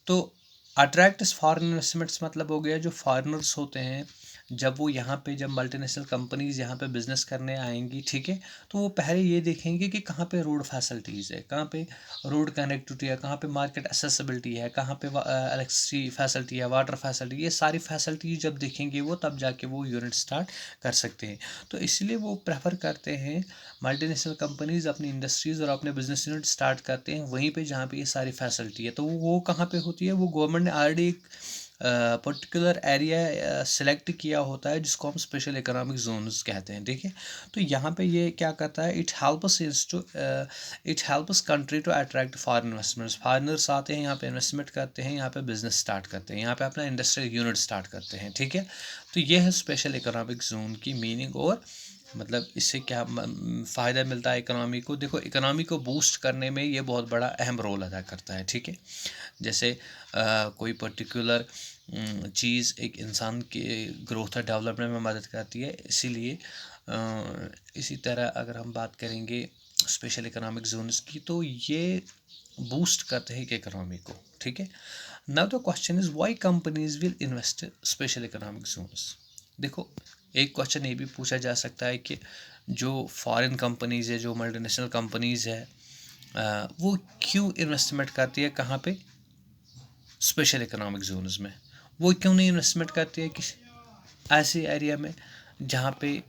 तो attract foreign investments मतलब हो गया जो फॉरेनर्स होते हैं, जब वो यहाँ पे, जब मल्टीनेशनल कंपनीज यहाँ पे बिजनेस करने आएंगी, ठीक है, तो वो पहले ये देखेंगे कि कहाँ पे रोड फैसिलिटीज़ है, कहाँ पे रोड कनेक्टिविटी है, कहाँ पे मार्केट एसेसिबिलिटी है, कहाँ पे इलेक्ट्रिसिटी फैसिलिटी है, वाटर फैसिलिटी, ये सारी फैसिलिटी जब देखेंगे वो, तब जाके वो यूनिट स्टार्ट कर सकते हैं। तो इसलिए वो प्रेफर करते हैं, मल्टीनेशनल कंपनीज अपनी इंडस्ट्रीज़ और अपने बिजनेस यूनिट स्टार्ट करते हैं वहीं पे जहाँ पे ये सारी फैसिलिटी है। तो वो कहाँ पे होती है, वो गवर्नमेंट ने ऑलरेडी एक पर्टिकुलर एरिया सेलेक्ट किया होता है जिसको हम स्पेशल इकोनॉमिक जोन्स कहते हैं, ठीक है। तो यहाँ पे ये क्या करता है, it helps country to attract foreign investments. Foreigners आते हैं यहाँ पे, इन्वेस्टमेंट करते हैं यहाँ पे, बिजनेस स्टार्ट करते हैं यहाँ पे, अपना इंडस्ट्रियल यूनिट स्टार्ट करते हैं, ठीक है। तो ये है स्पेशल इकोनॉमिक जोन की मीनिंग। और मतलब इससे क्या फ़ायदा मिलता है इकोनॉमी को, देखो इकोनॉमी को बूस्ट करने में ये बहुत बड़ा अहम रोल अदा करता है, ठीक है। जैसे कोई पर्टिकुलर चीज़ एक इंसान के ग्रोथ और डेवलपमेंट में मदद करती है, इसीलिए इसी तरह अगर हम बात करेंगे स्पेशल इकोनॉमिक जोन्स की, तो ये बूस्ट करते हैं इकोनॉमी को, ठीक है। Now the question is why companies will invest special economic zones. देखो एक क्वेश्चन ये भी पूछा जा सकता है कि जो फॉरेन कंपनीज है, जो मल्टीनेशनल कंपनीज है, वो क्यों इन्वेस्टमेंट करती है कहाँ पे, स्पेशल इकोनॉमिक जोन्स में। वो क्यों नहीं इन्वेस्टमेंट करती है किसी ऐसे एरिया में जहाँ पे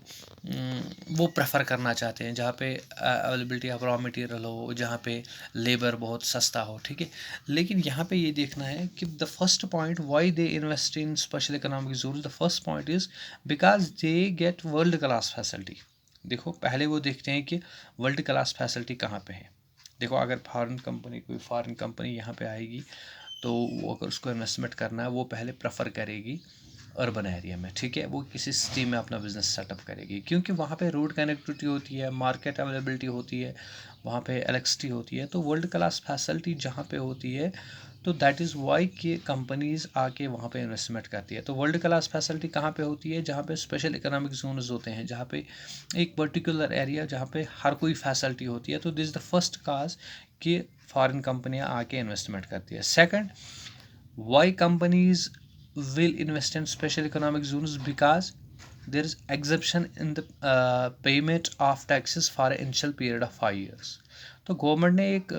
वो प्रेफर करना चाहते हैं, जहाँ पे अवेलेबिलिटी ऑफ रॉ मटेरियल हो, जहाँ पे लेबर बहुत सस्ता हो, ठीक है। लेकिन यहाँ पे ये देखना है कि the first point why they invest in special economic zones, the first point is because they get world class facility. देखो पहले वो देखते हैं कि वर्ल्ड क्लास फैसिलिटी कहाँ पे है। देखो अगर कोई फॉरेन कंपनी यहाँ पे आएगी, तो वो अगर उसको इन्वेस्टमेंट करना है, वो पहले प्रेफर करेगी अर्बन एरिया में, ठीक है। वो किसी सिटी में अपना बिजनेस सेटअप करेगी, क्योंकि वहाँ पे रोड कनेक्टिविटी होती है, मार्केट अवेलेबिलिटी होती है, वहाँ पे इलेक्ट्रिसिटी होती है, तो वर्ल्ड क्लास फैसिलिटी जहाँ पे होती है, तो दैट इज़ वाई कि कंपनीज आके वहाँ पे इन्वेस्टमेंट करती है। तो वर्ल्ड क्लास फैसिलिटी कहाँ पे होती है, जहाँ पे स्पेशल इकोनॉमिक जोन्स होते हैं, जहाँ पे एक पर्टिकुलर एरिया जहाँ पे हर कोई फैसिलिटी होती है। तो दिस इज़ द फर्स्ट काज कि फॉरेन कंपनियाँ आके इन्वेस्टमेंट करती है। Second, why companies will invest in special economic zones, because there is exemption in the payment of taxes for an initial period of 5 years। तो government ने एक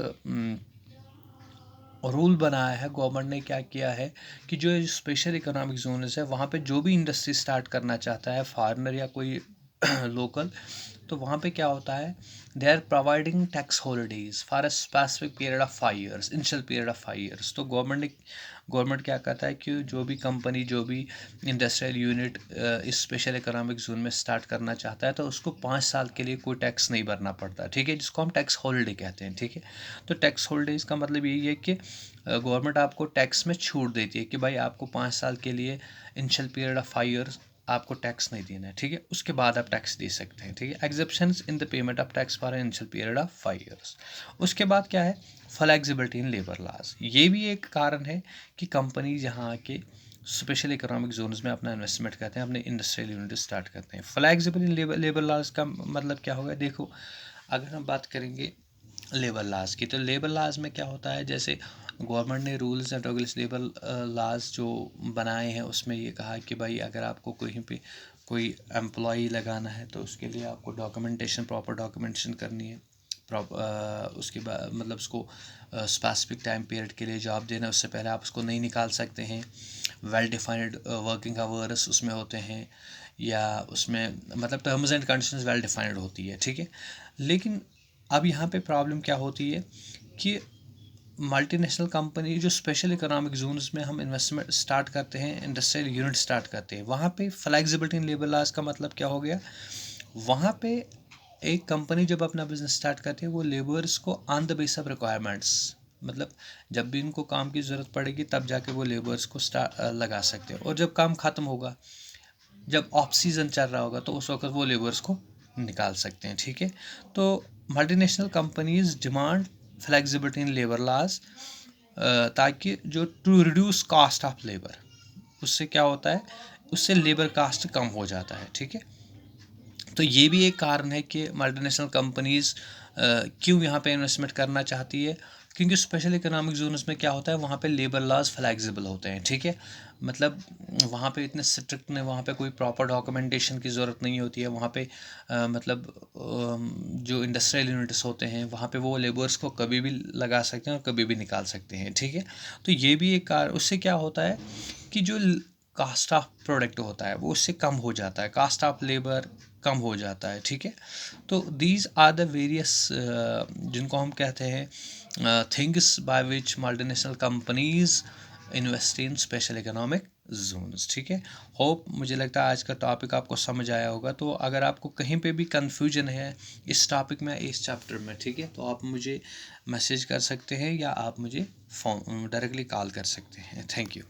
rule बनाया है, गवर्नमेंट ने क्या किया है कि जो स्पेशल इकोनॉमिक जोन्स है वहाँ पे जो भी इंडस्ट्री स्टार्ट करना चाहता है, फॉरेनर या कोई लोकल, तो वहाँ पे क्या होता है, they are providing tax holidays for a specific period of 5 years, initial period of 5 years. तो गवर्नमेंट क्या कहता है कि जो भी कंपनी, जो भी इंडस्ट्रियल यूनिट इस स्पेशल इकोनॉमिक जोन में स्टार्ट करना चाहता है, तो उसको 5 साल के लिए कोई टैक्स नहीं भरना पड़ता, ठीक है, जिसको हम टैक्स हॉलीडे कहते हैं, ठीक है। तो टैक्स हॉलीडेज का मतलब यही है कि गवर्नमेंट आपको टैक्स में छूट देती है कि भाई आपको 5 साल के लिए इनिशियल पीरियड ऑफ 5 ईयर्स आपको टैक्स नहीं देना है, ठीक है, उसके बाद आप टैक्स दे सकते हैं, ठीक है। Exemptions in the payment of tax for initial period of 5 years. उसके बाद क्या है, फ्लेक्सिबिलिटी इन लेबर लॉज। ये भी एक कारण है कि कंपनी यहाँ आके स्पेशल इकोनॉमिक जोन्स में अपना इन्वेस्टमेंट करते हैं, अपने इंडस्ट्रियल यूनिट स्टार्ट करते हैं। फ्लेक्सिबल इन लेबर लॉज का मतलब क्या होगा, देखो अगर हम बात करेंगे लेबर लॉज की, तो लेबर लॉज में क्या होता है, जैसे गवर्नमेंट ने rules and regulation labour laws जो बनाए हैं, उसमें ये कहा कि भाई अगर आपको कहीं पे कोई एम्प्लॉई लगाना है, तो उसके लिए आपको डॉक्यूमेंटेशन, प्रॉपर डॉक्यूमेंटेशन करनी है। उसके बाद मतलब उसको स्पेसिफिक टाइम पीरियड के लिए जॉब देना, उससे पहले आप उसको नहीं निकाल सकते हैं। वेल डिफाइंड वर्किंग आवर्स उसमें होते हैं, या उसमें मतलब terms and conditions well defined होती है, ठीक है। लेकिन अब यहाँ पे प्रॉब्लम क्या होती है कि मल्टीनेशनल कंपनी जो स्पेशल इकोनॉमिक जोन्स में हम इन्वेस्टमेंट स्टार्ट करते हैं, इंडस्ट्रियल यूनिट स्टार्ट करते हैं, वहाँ पे फ्लेक्सिबिलिटी इन लेबर लॉज का मतलब क्या हो गया, वहाँ पे एक कंपनी जब अपना बिजनेस स्टार्ट करती है, वो लेबर्स को on the base of requirements, मतलब जब भी उनको काम की ज़रूरत पड़ेगी तब जाके वो लेबर्स को लगा सकते हैं, और जब काम ख़त्म होगा, जब ऑफ सीज़न चल रहा होगा, तो उस वक्त वो लेबर्स को निकाल सकते हैं, ठीक है। तो multinational companies demand flexibility in labour laws, ताकि जो to reduce cost of labour, उससे क्या होता है, उससे लेबर कास्ट कम हो जाता है, ठीक है। तो ये भी एक कारण है कि मल्टीनेशनल कंपनीज क्यों यहाँ पे इन्वेस्टमेंट करना चाहती है, क्योंकि स्पेशल इकोनॉमिक जोन्स में क्या होता है, वहाँ पे लेबर लॉज फ्लेक्सिबल होते हैं, ठीक है। मतलब वहाँ पे इतने स्ट्रिक्ट नहीं, वहाँ पे कोई प्रॉपर डॉक्यूमेंटेशन की ज़रूरत नहीं होती है। वहाँ पे मतलब जो इंडस्ट्रियल यूनिट्स होते हैं वहाँ पे वो लेबर्स को कभी भी लगा सकते हैं और कभी भी निकाल सकते हैं, ठीक है। तो ये भी एक उससे क्या होता है कि जो कास्ट ऑफ प्रोडक्ट होता है वो उससे कम हो जाता है, कास्ट ऑफ लेबर कम हो जाता है, ठीक है। तो दीज आर द वेरियस जिनको हम कहते हैं things by which multinational companies invest in special economic zones, ठीक है। होप मुझे लगता है आज का टॉपिक आपको समझ आया होगा। तो अगर आपको कहीं पे भी कन्फ्यूजन है इस टॉपिक में, इस चैप्टर में, ठीक है, तो आप मुझे मैसेज कर सकते हैं या आप मुझे फ़ोन डायरेक्टली कॉल कर सकते हैं। Thank you.